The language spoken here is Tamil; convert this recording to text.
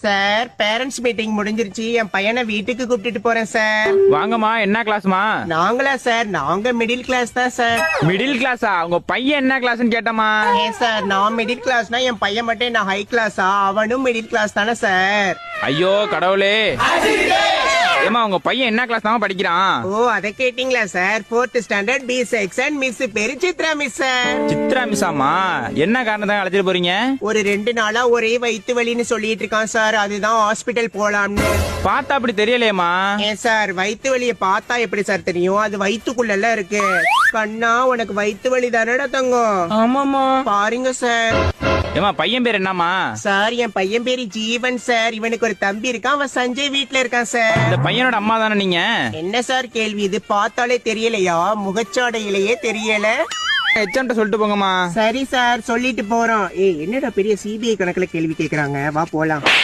சார் பேரண்ட்ஸ் மீட்டிங் முடிஞ்சிருச்சு, என் பையனை வீட்டுக்கு கூப்பிட்டுட்டு போறேன் சார். வாங்கம்மா, என்ன கிளாஸ்மா? நாங்களா சார்? நாங்க மிடில் கிளாஸ் தான் சார். மிடில் கிளாஸா? உங்க பையன் என்ன கிளாஸ்னு கேட்டமா? ஏன் சார், நான் மிடில் கிளாஸ்னா என் பையன் மட்டும் என்ன ஹை கிளாஸா? அவனும் மிடில் கிளாஸ் தானே சார். ஐயோ கடவுளே. ஏமா உங்க பையன் என்ன கிளாஸ் தான் படிக்கிறான்? ஓ, அதை கேட்டீங்களா sir? 4th standard B section. Miss பேரு சித்ரா மிஸ் சார். சித்ரா மிஸ்ஸாமா? என்ன காரணத்தான் அழைச்சிட்டு போறீங்க? ஒரு 2 நாளா ஒரே வயித்து வலின்னு சொல்லிட்டு இருக்கான் சார், அதுதான் ஹாஸ்பிட்டல் போலாம்னு. பார்த்தா அப்படி தெரியலையேமா. ஏன் சார், வயித்து வலிய பார்த்தா எப்படி சார் தெரியும்? அது வயித்துக்குள்ள இருக்கு. கண்ணா, உனக்கு வயித்து வலி தானடா தங்கம்? ஆமாமா. பாருங்க சார். ஏமா பையன் பேர் என்னமா? சார், என் பையன் பேரு ஜீவன் சார். இவனுக்கு ஒரு தம்பி இருக்கான், அவன் சஞ்சய் வீட்ல இருக்கான் சார். இந்த பையனோட அம்மா தானே நீங்க? என்ன சார் கேள்வி இது? பார்த்தாலே தெரியலையா? முகச்சாடையிலேயே தெரியல. எச்எம்ட்ட சொல்லிட்டு போங்கம்மா. சரி சார், சொல்லிட்டு போறோம். என்னடா பெரிய சிபிஐ கணக்குல கேள்வி கேக்குறாங்க, வா போலாம்.